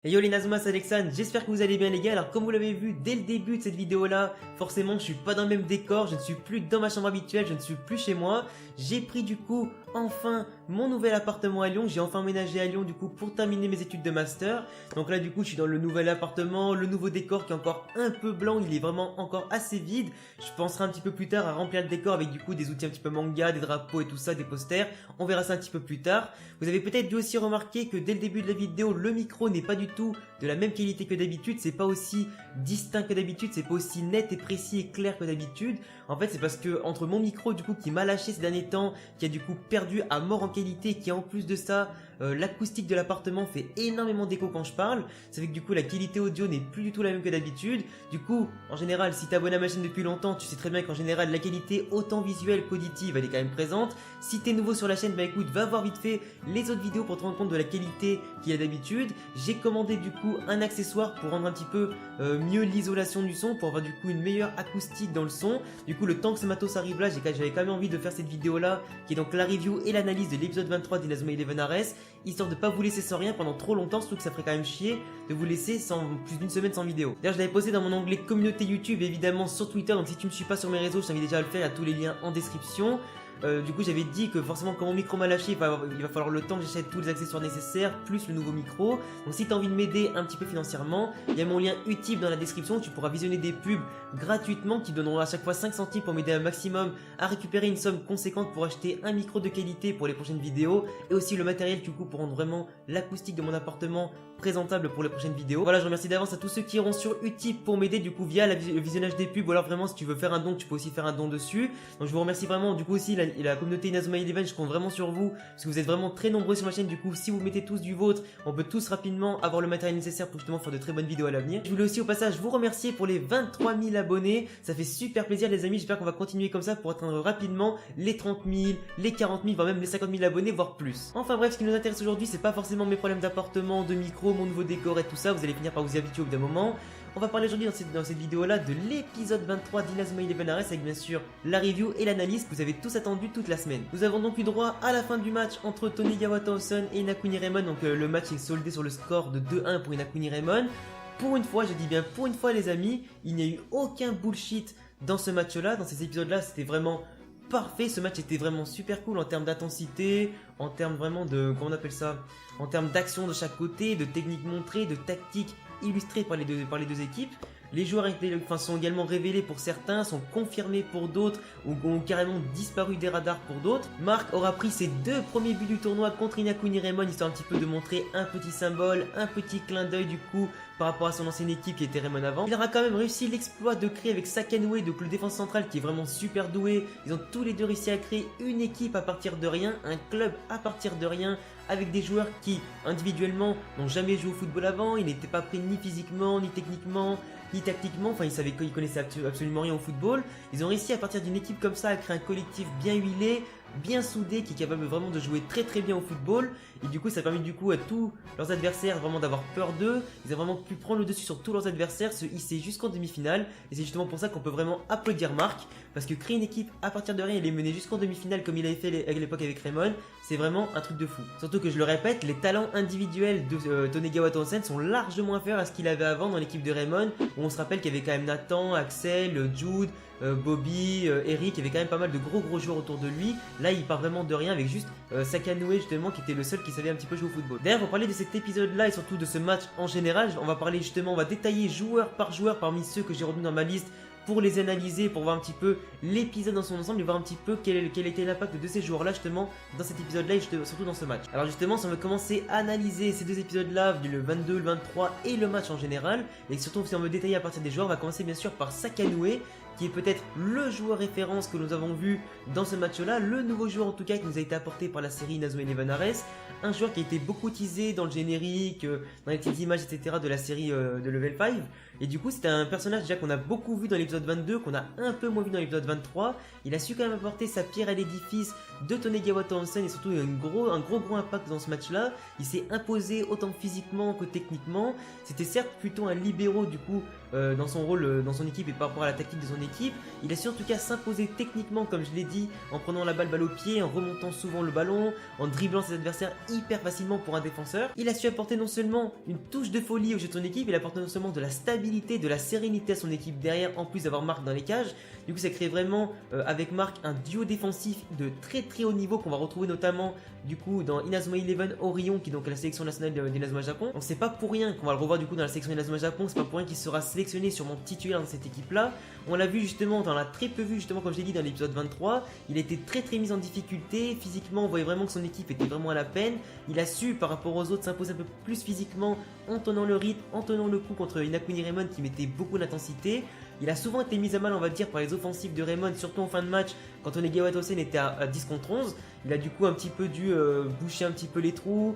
Hey yo les Nazma, c'est Alexandre, j'espère que vous allez bien les gars. Alors comme vous l'avez vu dès le début de cette vidéo là, forcément je suis pas dans le même décor, je ne suis plus dans ma chambre habituelle, je ne suis plus chez moi. J'ai pris du coup enfin mon nouvel appartement à Lyon, j'ai enfin emménagé à Lyon du coup pour terminer mes études de master. Donc là du coup je suis dans le nouvel appartement, le nouveau décor qui est encore un peu blanc, il est vraiment encore assez vide. Je penserai un petit peu plus tard à remplir le décor avec du coup des outils un petit peu manga, des drapeaux et tout ça, des posters. On verra ça un petit peu plus tard. Vous avez peut-être dû aussi remarquer que dès le début de la vidéo, le micro n'est pas du tout de la même qualité que d'habitude, c'est pas aussi distinct que d'habitude, c'est pas aussi net et précis et clair que d'habitude. En fait, c'est parce que entre mon micro du coup qui m'a lâché ces derniers temps, qui a du coup perdu à mort en qualité, qui en plus de ça, l'acoustique de l'appartement fait énormément d'écho quand je parle. Ça fait que du coup la qualité audio n'est plus du tout la même que d'habitude. Du coup, en général, si t'es abonné à ma chaîne depuis longtemps, tu sais très bien qu'en général la qualité autant visuelle qu'auditive elle est quand même présente. Si t'es nouveau sur la chaîne, bah écoute, va voir vite fait les autres vidéos pour te rendre compte de la qualité qu'il y a d'habitude. J'ai commandé du coup un accessoire pour rendre un petit peu mieux l'isolation du son, pour avoir du coup une meilleure acoustique dans le son. Du coup, le temps que ce matos arrive là, j'avais quand même envie de faire cette vidéo là, qui est donc la review et l'analyse de l'épisode 23 d'Inazuma Eleven Ares, histoire de pas vous laisser sans rien pendant trop longtemps, surtout que ça ferait quand même chier de vous laisser sans plus d'une semaine sans vidéo. D'ailleurs, je l'avais posté dans mon onglet communauté YouTube, évidemment sur Twitter, donc si tu me suis pas sur mes réseaux, je t'invite déjà à le faire, il y a tous les liens en description. Du coup j'avais dit que forcément quand mon micro m'a lâché il va falloir le temps que j'achète tous les accessoires nécessaires plus le nouveau micro. Donc si tu as envie de m'aider un petit peu financièrement, il y a mon lien utile dans la description, tu pourras visionner des pubs gratuitement qui donneront à chaque fois 5 centimes pour m'aider un maximum à récupérer une somme conséquente pour acheter un micro de qualité pour les prochaines vidéos et aussi le matériel du coup pour rendre vraiment l'acoustique de mon appartement présentable pour les prochaines vidéos. Voilà, je remercie d'avance à tous ceux qui iront sur Utip pour m'aider du coup via le visionnage des pubs, ou alors vraiment si tu veux faire un don, tu peux aussi faire un don dessus. Donc je vous remercie vraiment, du coup aussi la communauté Inazuma Eleven, je compte vraiment sur vous parce que vous êtes vraiment très nombreux sur ma chaîne. Du coup si vous mettez tous du vôtre, on peut tous rapidement avoir le matériel nécessaire pour justement faire de très bonnes vidéos à l'avenir. Je voulais aussi au passage vous remercier pour les 23 000 abonnés, ça fait super plaisir les amis, j'espère qu'on va continuer comme ça pour atteindre rapidement les 30 000, les 40 000, voire même les 50 000 abonnés, voire plus. Enfin bref, ce qui nous intéresse aujourd'hui, c'est pas forcément mes problèmes d'appartement, de micro, mon nouveau décor et tout ça, vous allez finir par vous y habituer au bout d'un moment. On va parler aujourd'hui dans cette vidéo là de l'épisode 23 d'Inazuma Eleven Ares avec bien sûr la review et l'analyse que vous avez tous attendu toute la semaine. Nous avons donc eu droit à la fin du match entre Tonegawa Taosen et Inakuni Raymond, donc le match est soldé sur le score de 2-1 pour Inakuni Raymond. Pour une fois, je dis bien pour une fois les amis, il n'y a eu aucun bullshit dans ce match là, dans ces épisodes là, c'était vraiment parfait, ce match était vraiment super cool en termes d'intensité, en termes vraiment de, comment on appelle ça, en termes d'action de chaque côté, de technique montrée, de tactique illustrée par les deux équipes. Les joueurs sont également révélés pour certains, sont confirmés pour d'autres ou ont carrément disparu des radars pour d'autres. Marc aura pris ses 2 premiers buts du tournoi contre Inakuni Raymond, histoire un petit peu de montrer un petit symbole, un petit clin d'œil du coup par rapport à son ancienne équipe qui était Raymond avant. Il aura quand même réussi l'exploit de créer avec Sakanue, donc le défense central qui est vraiment super doué. Ils ont tous les deux réussi à créer une équipe à partir de rien, un club à partir de rien, avec des joueurs qui individuellement n'ont jamais joué au football avant, ils n'étaient pas prêts ni physiquement, ni techniquement, ni tactiquement, enfin ils connaissaient absolument rien au football. Ils ont réussi à partir d'une équipe comme ça à créer un collectif bien huilé, bien soudé, qui est capable vraiment de jouer très très bien au football. Et du coup ça a permis du coup à tous leurs adversaires vraiment d'avoir peur d'eux. Ils ont vraiment pu prendre le dessus sur tous leurs adversaires, se hisser jusqu'en demi-finale. Et c'est justement pour ça qu'on peut vraiment applaudir Marc, parce que créer une équipe à partir de rien et les mener jusqu'en demi-finale comme il avait fait à l'époque avec Raymond, c'est vraiment un truc de fou. Surtout que je le répète, les talents individuels de Tonegawa Taosen sont largement inférieurs à ce qu'il avait avant dans l'équipe de Raymond, où on se rappelle qu'il y avait quand même Nathan, Axel, Jude, Bobby, Eric, il y avait quand même pas mal de gros joueurs autour de lui. Là il part vraiment de rien avec juste Sakanue justement qui était le seul qui savait un petit peu jouer au football. D'ailleurs pour parler de cet épisode là et surtout de ce match en général, on va parler justement, on va détailler joueur par joueur parmi ceux que j'ai retenus dans ma liste pour les analyser, pour voir un petit peu l'épisode dans son ensemble et voir un petit peu quel était l'impact de ces joueurs là justement dans cet épisode là et surtout dans ce match. Alors justement si on veut commencer à analyser ces 2 épisodes là, le 22, le 23 et le match en général, et surtout si on veut détailler à partir des joueurs, on va commencer bien sûr par Sakanue, qui est peut-être le joueur référence que nous avons vu dans ce match-là, le nouveau joueur en tout cas qui nous a été apporté par la série Inazuma Eleven Ares, un joueur qui a été beaucoup utilisé dans le générique, dans les petites images etc. de la série de Level 5, et du coup c'était un personnage déjà qu'on a beaucoup vu dans l'épisode 22, qu'on a un peu moins vu dans l'épisode 23, il a su quand même apporter sa pierre à l'édifice de Tonegawa Taosen et surtout un gros impact dans ce match-là. Il s'est imposé autant physiquement que techniquement, c'était certes plutôt un libéraux du coup dans son rôle, dans son équipe et par rapport à la tactique de son équipe, équipe. Il a su en tout cas s'imposer techniquement, comme je l'ai dit, en prenant la balle au pied, en remontant souvent le ballon, en dribblant ses adversaires hyper facilement pour un défenseur. Il a su apporter non seulement une touche de folie au jeu de son équipe, il apporte non seulement de la stabilité, de la sérénité à son équipe derrière, en plus d'avoir Marc dans les cages. Du coup, ça crée vraiment avec Marc un duo défensif de très très haut niveau qu'on va retrouver notamment du coup dans Inazuma Eleven Orion, qui est donc la sélection nationale d'Inazuma Japon. Donc c'est pas pour rien qu'on va le revoir du coup dans la sélection d'Inazuma Japon, c'est pas pour rien qu'il sera sélectionné sûrement titulaire dans cette équipe là. On l'a vu justement, on l'a très peu vu justement comme je l'ai dit dans l'épisode 23, il était très mis en difficulté, physiquement on voyait vraiment que son équipe était vraiment à la peine. Il a su par rapport aux autres s'imposer un peu plus physiquement en tenant le rythme, en tenant le coup contre Inakuni Raymond qui mettait beaucoup d'intensité. Il a souvent été mis à mal on va dire par les offensives de Raymond, surtout en fin de match quand Onegawa Tosen était à 10 contre 11. Il a du coup un petit peu dû boucher un petit peu les trous,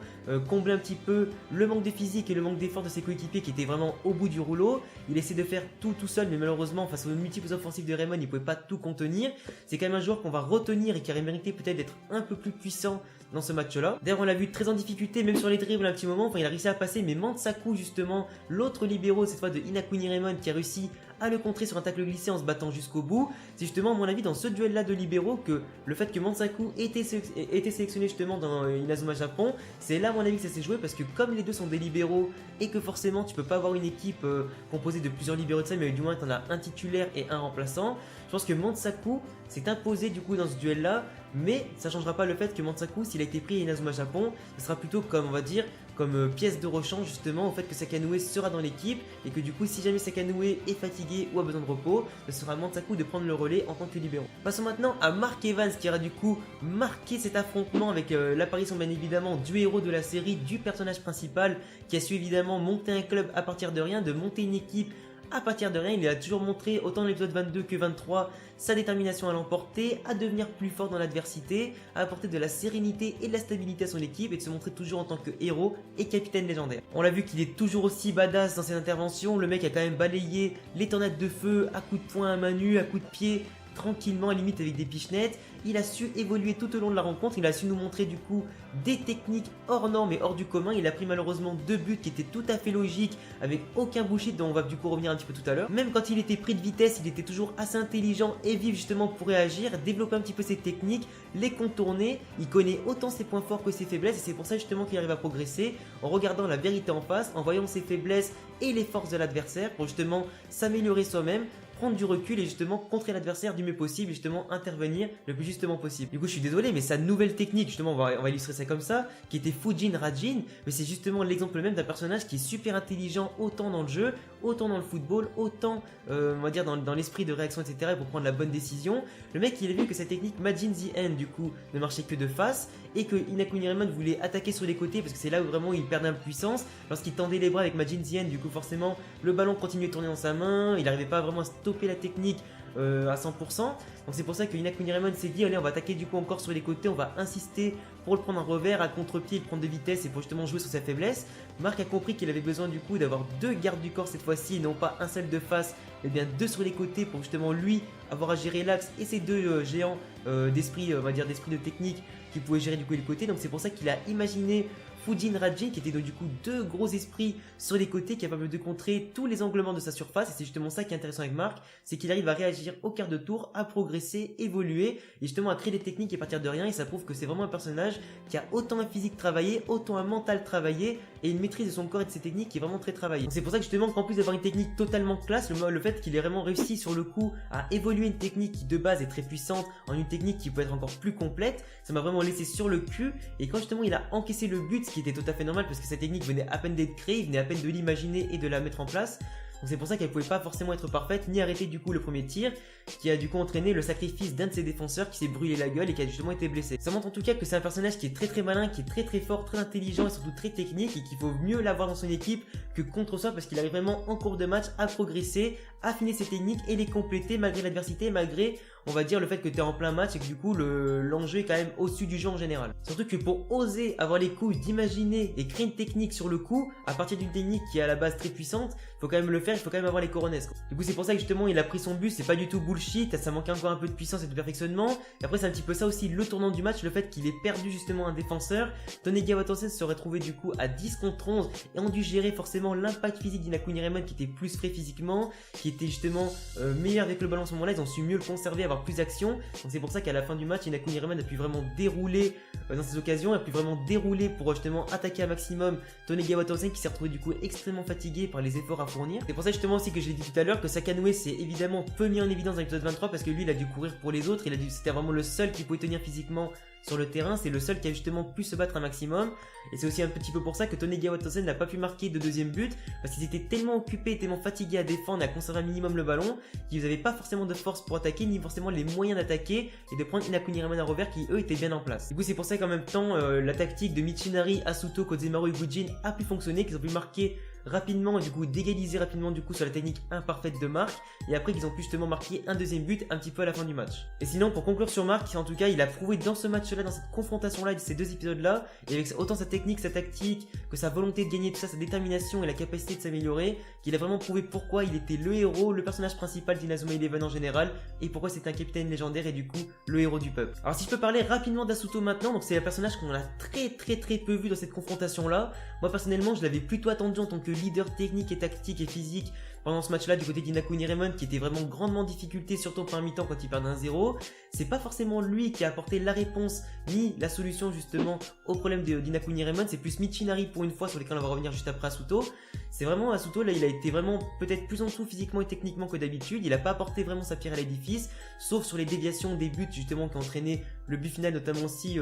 combler un petit peu le manque de physique et le manque d'effort de ses coéquipiers qui étaient vraiment au bout du rouleau. Il essaie de faire tout seul, mais malheureusement face aux multiples offensives de Raymond il ne pouvait pas tout contenir. C'est quand même un joueur qu'on va retenir et qui aurait mérité peut-être d'être un peu plus puissant dans ce match-là. D'ailleurs, on l'a vu très en difficulté, même sur les dribbles un petit moment. Enfin, il a réussi à passer, mais Mansaku, justement, l'autre libéraux, cette fois de Inakuni Raymond, qui a réussi à le contrer sur un tacle glissé en se battant jusqu'au bout. C'est justement, à mon avis, dans ce duel-là de libéraux que le fait que Mansaku ait été sélectionné justement dans Inazuma Japon, c'est là, à mon avis, que ça s'est joué parce que comme les deux sont des libéraux et que forcément, tu peux pas avoir une équipe composée de plusieurs libéraux de ça, mais du moins, tu en as un titulaire et un remplaçant. Je pense que Mansaku s'est imposé du coup dans ce duel-là, mais ça ne changera pas le fait que Mansaku, s'il a été pris à Inazuma Japon, ce sera plutôt comme, on va dire, comme pièce de rechange justement au fait que Sakanoue sera dans l'équipe et que du coup si jamais Sakanoue est fatigué ou a besoin de repos, ce sera Mansaku de prendre le relais en tant que libéraux. Passons maintenant à Mark Evans qui aura du coup marqué cet affrontement avec l'apparition bien évidemment du héros de la série, du personnage principal qui a su évidemment monter un club à partir de rien, de monter une équipe à partir de rien. Il a toujours montré, autant dans l'épisode 22 que 23, sa détermination à l'emporter, à devenir plus fort dans l'adversité, à apporter de la sérénité et de la stabilité à son équipe et de se montrer toujours en tant que héros et capitaine légendaire. On l'a vu qu'il est toujours aussi badass dans ses interventions, le mec a quand même balayé les tornades de feu à coups de poing à main nue, à coups de pied, tranquillement, à limite avec des pichenettes. Il a su évoluer tout au long de la rencontre, il a su nous montrer du coup des techniques hors normes et hors du commun. Il a pris malheureusement 2 buts qui étaient tout à fait logiques, avec aucun bullshit dont on va du coup revenir un petit peu tout à l'heure. Même quand il était pris de vitesse, il était toujours assez intelligent et vif justement pour réagir, développer un petit peu ses techniques, les contourner. Il connaît autant ses points forts que ses faiblesses et c'est pour ça justement qu'il arrive à progresser en regardant la vérité en face, en voyant ses faiblesses et les forces de l'adversaire pour justement s'améliorer soi-même, prendre du recul et justement contrer l'adversaire du mieux possible et justement intervenir le plus justement possible. Du coup je suis désolé mais sa nouvelle technique, justement on va illustrer ça comme ça, qui était Fujin Rajin, mais c'est justement l'exemple même d'un personnage qui est super intelligent autant dans le jeu, autant dans le football, autant on va dire dans l'esprit de réaction etc. pour prendre la bonne décision. Le mec il a vu que sa technique Majin the End du coup ne marchait que de face et que Inakuni Raymond voulait attaquer sur les côtés parce que c'est là où vraiment il perdait en puissance. Lorsqu'il tendait les bras avec Majin the End, du coup forcément le ballon continuait de tourner dans sa main, il n'arrivait pas vraiment à stopper la technique à 100%. Donc c'est pour ça que Inakuni Raymond s'est dit allez on va attaquer du coup encore sur les côtés, on va insister pour le prendre en revers à contre-pied, le prendre de vitesse et pour justement jouer sur sa faiblesse. Marc a compris qu'il avait besoin du coup d'avoir 2 gardes du corps cette fois-ci, non pas un seul de face mais bien 2 sur les côtés pour justement lui avoir à gérer l'axe et ces 2 géants d'esprit, on va dire d'esprit de technique qui pouvaient gérer du coup les côtés. Donc c'est pour ça qu'il a imaginé Fujin Rajin qui était donc du coup 2 gros esprits sur les côtés capables de contrer tous les anglements de sa surface et c'est justement ça qui est intéressant avec Marc, c'est qu'il arrive à réagir au quart de tour, à progresser, évoluer et justement à créer des techniques à partir de rien et ça prouve que c'est vraiment un personnage qui a autant un physique travaillé, autant un mental travaillé et une maîtrise de son corps et de ses techniques qui est vraiment très travaillée. C'est pour ça que justement qu'en plus d'avoir une technique totalement classe, le fait qu'il ait vraiment réussi sur le coup à évoluer une technique qui de base est très puissante en une technique qui peut être encore plus complète, ça m'a vraiment laissé sur le cul et quand justement il a encaissé le but, qui était tout à fait normal parce que cette technique venait à peine d'être créée, il venait à peine de l'imaginer et de la mettre en place. Donc c'est pour ça qu'elle pouvait pas forcément être parfaite ni arrêter du coup le premier tir qui a du coup entraîné le sacrifice d'un de ses défenseurs qui s'est brûlé la gueule et qui a justement été blessé. Ça montre en tout cas que c'est un personnage qui est très malin, qui est très fort, très intelligent et surtout très technique et qu'il faut mieux l'avoir dans son équipe que contre soi parce qu'il arrive vraiment en cours de match à progresser, affiner ses techniques et les compléter malgré l'adversité, malgré on va dire le fait que tu es en plein match et que du coup l'enjeu est quand même au-dessus du jeu en général. Surtout que pour oser avoir les couilles d'imaginer et créer une technique sur le coup à partir d'une technique qui est à la base très puissante, il faut quand même le faire, il faut quand même avoir les coronesses. Du coup c'est pour ça que justement il a pris son but, c'est pas du tout bullshit, ça manquait encore un peu de puissance et de perfectionnement. Et après c'est un petit peu ça aussi le tournant du match, le fait qu'il ait perdu justement un défenseur. Onegawa Tosen se serait trouvé du coup à 10 contre 11 et ont dû gérer forcément forcément l'impact physique d'Inakuni Raymond qui était plus frais physiquement, qui était justement meilleur avec le ballon à ce moment-là. Ils ont su mieux le conserver, avoir plus d'action. Donc c'est pour ça qu'à la fin du match, Inakuni Raymond a pu vraiment dérouler dans ces occasions, a pu vraiment dérouler pour justement attaquer à maximum Tonegawa Townsend qui s'est retrouvé du coup extrêmement fatigué par les efforts à fournir. C'est pour ça justement aussi que je l'ai dit tout à l'heure que Sakanoue s'est évidemment peu mis en évidence dans l'épisode 23 parce que lui il a dû courir pour les autres, c'était vraiment le seul qui pouvait tenir physiquement sur le terrain, c'est le seul qui a justement pu se battre un maximum. Et c'est aussi un petit peu pour ça que Tonegawa Townsend n'a pas pu marquer de deuxième but, parce qu'ils étaient tellement occupés, tellement fatigués à défendre et à conserver un minimum le ballon, qu'ils n'avaient pas forcément de force pour attaquer, ni forcément les moyens d'attaquer et de prendre Inakuni Raymond à revers qui eux étaient bien en place. Du coup c'est pour ça qu'en même temps la tactique de Michinari, Asuto, Kozemaru et Gujin a pu fonctionner, qu'ils ont pu marquer rapidement et du coup d'égaliser rapidement du coup sur la technique imparfaite de Marc, et après qu'ils ont pu justement marquer un deuxième but un petit peu à la fin du match. Et sinon pour conclure sur Marc, en tout cas il a prouvé dans ce match là, dans cette confrontation là, de ces deux épisodes là, et avec autant sa technique, sa tactique, que sa volonté de gagner, tout ça, sa détermination et la capacité de s'améliorer, qu'il a vraiment prouvé pourquoi il était le héros, le personnage principal d'Inazuma Eleven en général, et pourquoi c'est un capitaine légendaire et du coup le héros du peuple. Alors si je peux parler rapidement d'Asuto maintenant, donc c'est un personnage qu'on a très peu vu dans cette confrontation là. Moi personnellement je l'avais plutôt attendu en tant que leader technique et tactique et physique pendant ce match là du côté d'Inakuni Raymond qui était vraiment grandement en difficulté, surtout en première mi-temps quand il perd 1-0. C'est pas forcément lui qui a apporté la réponse ni la solution justement au problème d'Inakuni Raymond, c'est plus Michinari pour une fois sur lesquels on va revenir juste après Asuto. C'est vraiment Asuto là, il a été vraiment peut-être plus en dessous physiquement et techniquement que d'habitude, il a pas apporté vraiment sa pierre à l'édifice, sauf sur les déviations des buts justement qui ont entraîné le but final, notamment aussi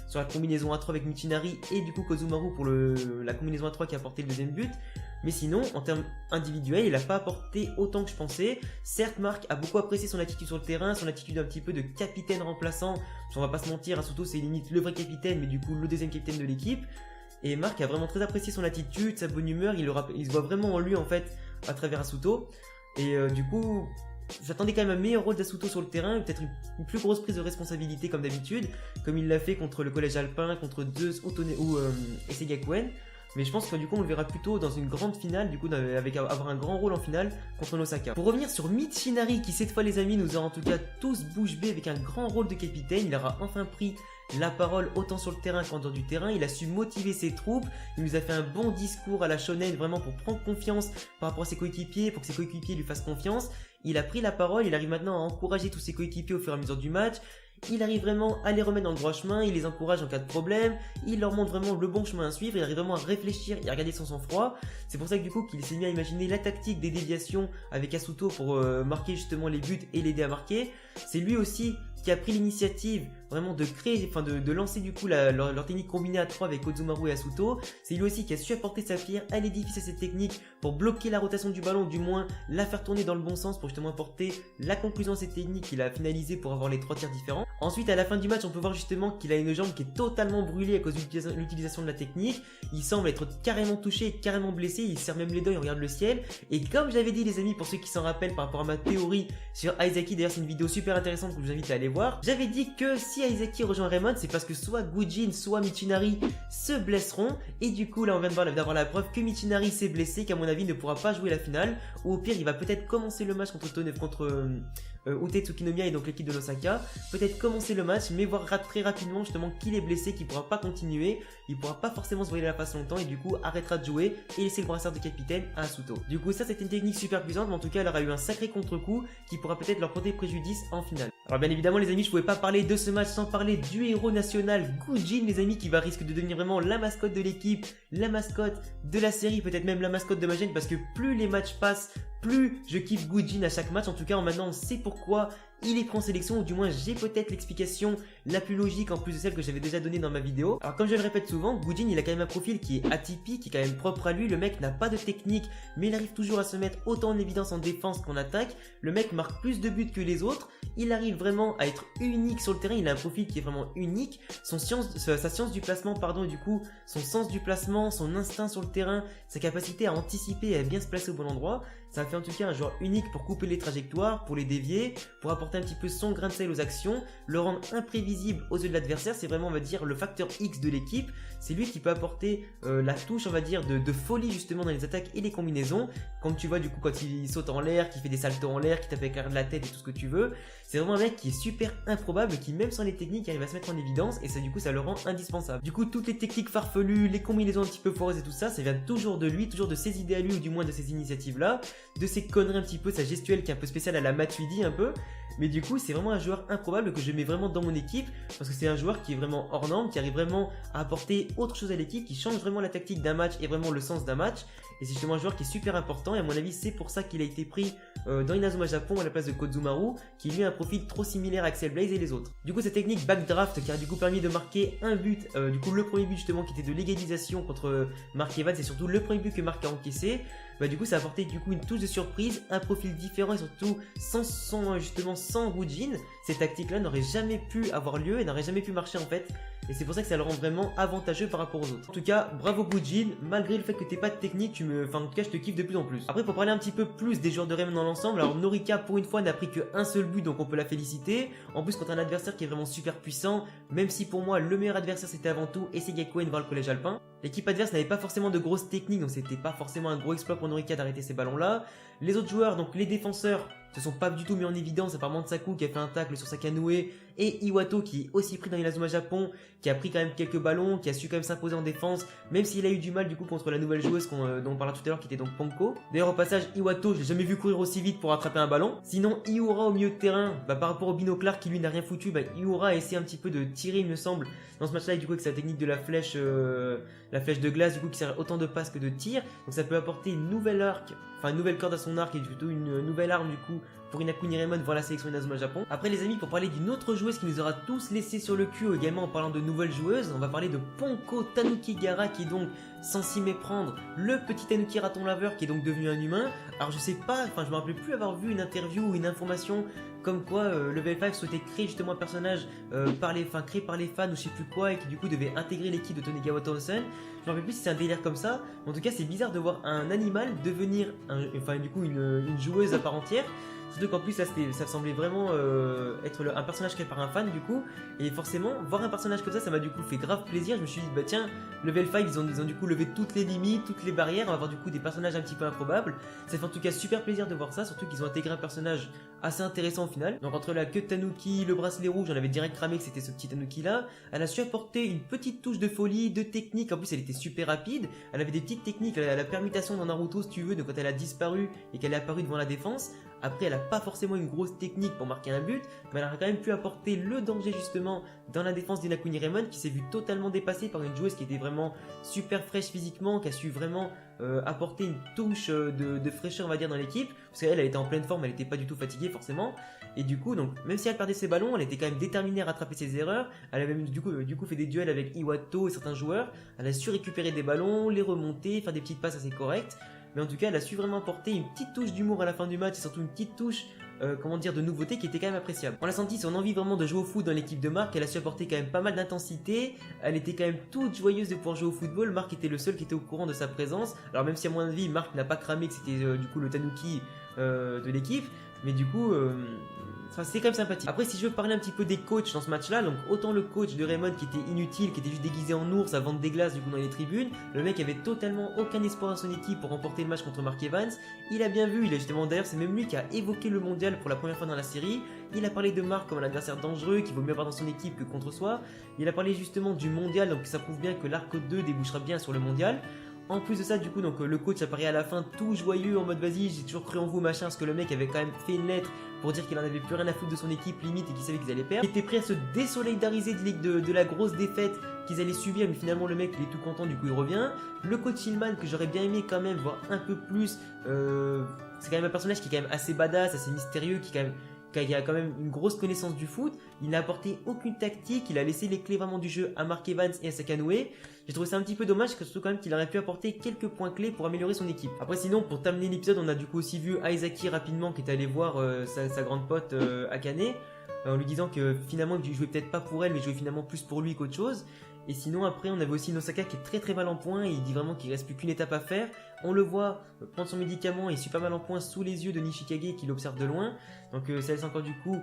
sur la combinaison A3 avec Michinari et du coup Kozumaru pour la combinaison A3 qui a apporté le deuxième but. Mais sinon, en termes individuels, il n'a pas apporté autant que je pensais. Certes, Marc a beaucoup apprécié son attitude sur le terrain, son attitude un petit peu de capitaine remplaçant. On va pas se mentir, Asuto c'est limite le vrai capitaine, mais du coup le deuxième capitaine de l'équipe. Et Marc a vraiment très apprécié son attitude, sa bonne humeur, il se voit vraiment en lui en fait à travers Asuto. Et du coup, j'attendais quand même un meilleur rôle d'Asuto sur le terrain, peut-être une plus grosse prise de responsabilité comme d'habitude, comme il l'a fait contre le collège alpin, contre Zeus ou Esegakuen. Mais je pense que du coup on le verra plutôt dans une grande finale, du coup avec avoir un grand rôle en finale contre Nosaka. Pour revenir sur Michinari qui cette fois les amis nous a en tout cas tous bouche bée avec un grand rôle de capitaine, il aura enfin pris la parole autant sur le terrain qu'en dehors du terrain, il a su motiver ses troupes, il nous a fait un bon discours à la shonen vraiment pour prendre confiance par rapport à ses coéquipiers, pour que ses coéquipiers lui fassent confiance. Il a pris la parole, il arrive maintenant à encourager tous ses coéquipiers au fur et à mesure du match. Il arrive vraiment à les remettre dans le droit chemin, il les encourage en cas de problème, il leur montre vraiment le bon chemin à suivre, il arrive vraiment à réfléchir et à regarder son sang-froid. C'est pour ça que du coup qu'il s'est mis à imaginer la tactique des déviations avec Asuto pour marquer justement les buts et l'aider à marquer. C'est lui aussi qui a pris l'initiative vraiment de créer, enfin de lancer du coup leur technique combinée à 3 avec Kozumaru et Asuto. C'est lui aussi qui a su apporter sa pierre à l'édifice à cette technique pour bloquer la rotation du ballon, du moins la faire tourner dans le bon sens pour justement apporter la conclusion à cette technique qu'il a finalisée pour avoir les 3 tirs différents. Ensuite à la fin du match on peut voir justement qu'il a une jambe qui est totalement brûlée à cause de l'utilisation de la technique. Il semble être carrément touché, carrément blessé, il serre même les dents, il regarde le ciel. Et comme j'avais dit les amis, pour ceux qui s'en rappellent par rapport à ma théorie sur Aizaki, d'ailleurs c'est une vidéo super intéressante que je vous invite à aller voir. J'avais dit que si Aizaki rejoint Raymond, c'est parce que soit Gujin, soit Michinari se blesseront. Et du coup, là, on vient d'avoir la preuve que Michinari s'est blessé, qu'à mon avis, ne pourra pas jouer la finale. Ou au pire, il va peut-être commencer le match contre Ute Tsukinomiya et donc l'équipe de l'Osaka. Peut-être commencer le match, mais voir très rapidement justement qu'il est blessé, qu'il ne pourra pas continuer. Il ne pourra pas forcément se voiler la face longtemps et du coup arrêtera de jouer et laisser le brassard de capitaine à Asuto. Du coup, ça c'était une technique super puissante, mais en tout cas, elle aura eu un sacré contre-coup qui pourra peut-être leur porter préjudice en finale. Alors bien évidemment les amis, je pouvais pas parler de ce match sans parler du héros national Gujin les amis, qui va risque de devenir vraiment la mascotte de l'équipe, la mascotte de la série, peut-être même la mascotte de ma chaîne, parce que plus les matchs passent, plus je kiffe Gujin à chaque match. En tout cas maintenant on sait pourquoi il est pris en sélection, ou du moins j'ai peut-être l'explication la plus logique en plus de celle que j'avais déjà donnée dans ma vidéo. Alors comme je le répète souvent, Gujin il a quand même un profil qui est atypique, qui est quand même propre à lui. Le mec n'a pas de technique, mais il arrive toujours à se mettre autant en évidence en défense qu'en attaque. Le mec marque plus de buts que les autres, il arrive vraiment à être unique sur le terrain, il a un profil qui est vraiment unique. Sa science du placement, pardon, et du coup son sens du placement, son instinct sur le terrain, sa capacité à anticiper et à bien se placer au bon endroit, ça fait en tout cas un joueur unique pour couper les trajectoires, pour les dévier, pour apporter apporter un petit peu son grain de sel aux actions, le rendre imprévisible aux yeux de l'adversaire. C'est vraiment, on va dire, le facteur X de l'équipe. C'est lui qui peut apporter la touche, on va dire, de folie justement dans les attaques et les combinaisons. Comme tu vois du coup quand il saute en l'air, qui fait des saltos en l'air, qui tape avec l'arrière de la tête et tout ce que tu veux. C'est vraiment un mec qui est super improbable, qui même sans les techniques arrive à se mettre en évidence et ça du coup ça le rend indispensable. Du coup toutes les techniques farfelues, les combinaisons un petit peu foireuses et tout ça, ça vient toujours de lui, toujours de ses idées à lui ou du moins de ses initiatives là, de ses conneries un petit peu, sa gestuelle qui est un peu spéciale à la Matuidi un peu. Mais du coup c'est vraiment un joueur improbable que je mets vraiment dans mon équipe parce que c'est un joueur qui est vraiment hors norme, qui arrive vraiment à apporter autre chose à l'équipe, qui change vraiment la tactique d'un match et vraiment le sens d'un match. Et c'est justement un joueur qui est super important et à mon avis c'est pour ça qu'il a été pris dans Inazuma Japon à la place de Kozumaru, qui lui a un profil trop similaire à Axel Blaze et les autres. Du coup cette technique backdraft qui a du coup permis de marquer un but, du coup le premier but justement qui était de l'égalisation contre Mark Evans, c'est surtout le premier but que Mark a encaissé. Bah, du coup ça a apporté du coup une touche de surprise, un profil différent et surtout sans Wujin, ces tactiques là n'auraient jamais pu avoir lieu et n'auraient jamais pu marcher en fait. Et c'est pour ça que ça le rend vraiment avantageux par rapport aux autres. En tout cas, bravo Wujin, malgré le fait que t'aies pas de technique, en tout cas je te kiffe de plus en plus. Après pour parler un petit peu plus des joueurs de Raymond dans l'ensemble, alors Norika pour une fois n'a pris qu'un seul but donc on peut la féliciter. En plus contre un adversaire qui est vraiment super puissant, même si pour moi le meilleur adversaire c'était avant tout Esei Cohen voir le collège alpin. L'équipe adverse n'avait pas forcément de grosses techniques donc c'était pas forcément un gros exploit pour Norika d'arrêter ces ballons là. Les autres joueurs, donc les défenseurs, se sont pas du tout mis en évidence à part Mansaku qui a fait un tacle sur Sakanue et Iwato qui est aussi pris dans Inazuma Japon, qui a pris quand même quelques ballons, qui a su quand même s'imposer en défense, même s'il a eu du mal du coup contre la nouvelle joueuse dont on parlait tout à l'heure qui était donc Ponko. D'ailleurs au passage Iwato, je l'ai jamais vu courir aussi vite pour attraper un ballon. Sinon Iura au milieu de terrain, par rapport au Binoclar qui lui n'a rien foutu, Iura a essayé un petit peu de tirer il me semble dans ce match là du coup avec sa technique de la flèche de glace du coup qui sert autant de passes que de tir. Donc ça peut apporter une nouvelle corde à son arc et plutôt une nouvelle arme du coup pour Inakuni Raymond voir la sélection Inazuma Japon. Après les amis, pour parler d'une autre joueuse qui nous aura tous laissé sur le cul également en parlant de nouvelles joueuses, on va parler de Ponko Tanukigara qui est donc sans s'y méprendre le petit Tanuki raton laveur qui est donc devenu un humain. Alors je sais pas, je me rappelle plus avoir vu une interview ou une information comme quoi Level 5 souhaitait créer justement un personnage créé par les fans ou je sais plus quoi et qui du coup devait intégrer l'équipe de Tonegawa Townsend. Je me rappelle plus si c'est un délire comme ça, mais en tout cas c'est bizarre de voir un animal devenir une joueuse à part entière. Surtout qu'en plus là ça semblait vraiment être un personnage créé par un fan du coup. Et forcément voir un personnage comme ça m'a du coup fait grave plaisir. Je me suis dit bah tiens, Level 5 ils ont du coup levé toutes les limites, toutes les barrières. On va avoir du coup des personnages un petit peu improbables. Ça fait en tout cas super plaisir de voir ça. Surtout qu'ils ont intégré un personnage assez intéressant au final. Donc entre la queue de Tanuki, le bracelet rouge, on avait direct cramé que c'était ce petit Tanuki là. Elle a su apporter une petite touche de folie, de technique. En plus elle était super rapide. Elle avait des petites techniques, la permutation dans Naruto si tu veux, de quand elle a disparu et qu'elle est apparue devant la défense. Après, elle n'a pas forcément une grosse technique pour marquer un but, mais elle a quand même pu apporter le danger justement dans la défense d'Inakuni Raymond qui s'est vue totalement dépassée par une joueuse qui était vraiment super fraîche physiquement, qui a su vraiment apporter une touche de fraîcheur on va dire dans l'équipe, parce qu'elle était en pleine forme, elle n'était pas du tout fatiguée forcément. Et du coup, donc, même si elle perdait ses ballons, elle était quand même déterminée à rattraper ses erreurs. Elle avait même du coup fait des duels avec Iwato et certains joueurs. Elle a su récupérer des ballons, les remonter, faire des petites passes assez correctes. Mais en tout cas, elle a su vraiment apporter une petite touche d'humour à la fin du match et surtout une petite touche de nouveauté qui était quand même appréciable. On a senti son envie vraiment de jouer au foot dans l'équipe de Marc. Elle a su apporter quand même pas mal d'intensité. Elle était quand même toute joyeuse de pouvoir jouer au football. Marc était le seul qui était au courant de sa présence. Alors même si à mon avis, Marc n'a pas cramé que c'était du coup le Tanuki de l'équipe. Mais du coup, c'est quand même sympathique. Après, si je veux parler un petit peu des coachs dans ce match-là, donc autant le coach de Raymond qui était inutile, qui était juste déguisé en ours à vendre des glaces du coup dans les tribunes, le mec avait totalement aucun espoir à son équipe pour remporter le match contre Mark Evans. Il a bien vu, il a justement d'ailleurs, c'est même lui qui a évoqué le mondial pour la première fois dans la série. Il a parlé de Mark comme un adversaire dangereux qu'il vaut mieux avoir dans son équipe que contre soi. Il a parlé justement du mondial, donc ça prouve bien que l'arc 2 débouchera bien sur le mondial. En plus de ça, du coup, donc le coach apparaît à la fin tout joyeux en mode vas-y, j'ai toujours cru en vous, machin, parce que le mec avait quand même fait une lettre pour dire qu'il en avait plus rien à foutre de son équipe limite et qu'il savait qu'ils allaient perdre. Il était prêt à se désolidariser de la grosse défaite qu'ils allaient subir, mais finalement le mec il est tout content, du coup il revient. Le coach Hillman que j'aurais bien aimé quand même voir un peu plus, c'est quand même un personnage qui est quand même assez badass, assez mystérieux, qui a quand même une grosse connaissance du foot. Il n'a apporté aucune tactique, il a laissé les clés vraiment du jeu à Mark Evans et à Sakanue. J'ai trouvé ça un petit peu dommage, surtout quand même qu'il aurait pu apporter quelques points clés pour améliorer son équipe. Après sinon, pour terminer l'épisode, on a du coup aussi vu Aizaki rapidement qui est allé voir sa grande pote Akane, en lui disant que finalement il jouait peut-être pas pour elle, mais il jouait finalement plus pour lui qu'autre chose. Et sinon après on avait aussi Nosaka qui est très mal en point et il dit vraiment qu'il reste plus qu'une étape à faire. On le voit prendre son médicament et super mal en point sous les yeux de Nishikage qui l'observe de loin. Donc ça laisse encore du coup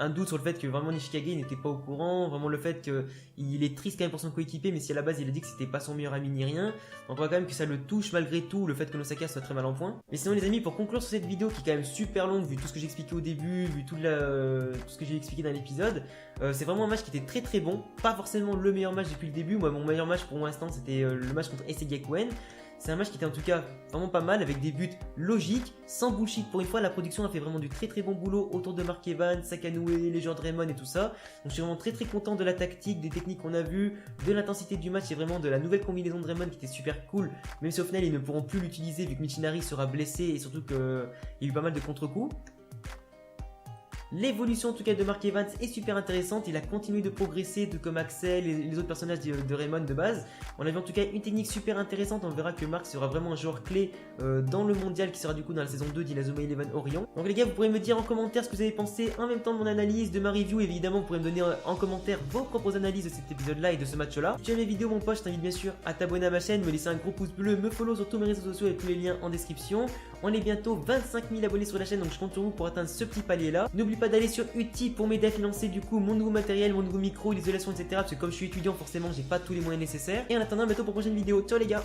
un doute sur le fait que vraiment Nishikage n'était pas au courant, vraiment le fait qu'il est triste quand même pour son coéquipier, mais si à la base il a dit que c'était pas son meilleur ami ni rien, on voit quand même que ça le touche malgré tout, le fait que Nosaka soit très mal en point. Mais sinon les amis, pour conclure sur cette vidéo qui est quand même super longue, vu tout ce que j'ai expliqué au début, vu tout ce que j'ai expliqué dans l'épisode, c'est vraiment un match qui était très bon, pas forcément le meilleur match depuis le début. Moi mon meilleur match pour l'instant c'était le match contre Issei Gakuen. C'est un match qui était en tout cas vraiment pas mal, avec des buts logiques, sans bullshit. Pour une fois, la production a fait vraiment du très bon boulot autour de Mark Evans, Sakanoue, les joueurs de Raymond et tout ça. Donc je suis vraiment très content de la tactique, des techniques qu'on a vues, de l'intensité du match et vraiment de la nouvelle combinaison de Raymond qui était super cool. Même si au final ils ne pourront plus l'utiliser vu que Michinari sera blessé et surtout qu'il y a eu pas mal de contre-coups. L'évolution en tout cas de Mark Evans est super intéressante, il a continué de progresser tout comme Axel et les autres personnages de Raymond de base. On a vu en tout cas une technique super intéressante, on verra que Mark sera vraiment un joueur clé dans le mondial qui sera du coup dans la saison 2 d'Inazuma Eleven Orion. Donc les gars, vous pourrez me dire en commentaire ce que vous avez pensé en même temps de mon analyse, de ma review. Évidemment vous pourrez me donner en commentaire vos propres analyses de cet épisode là et de ce match là. Si tu aimes les vidéos mon pote, je t'invite bien sûr à t'abonner à ma chaîne, me laisser un gros pouce bleu, me follow sur tous mes réseaux sociaux avec tous les liens en description. On est bientôt 25 000 abonnés sur la chaîne, donc je compte sur vous pour atteindre ce petit palier là. N'oublie pas d'aller sur Utip pour m'aider à financer du coup mon nouveau matériel, mon nouveau micro, l'isolation, etc. Parce que comme je suis étudiant, forcément j'ai pas tous les moyens nécessaires. Et en attendant, à bientôt pour une prochaine vidéo. Ciao les gars.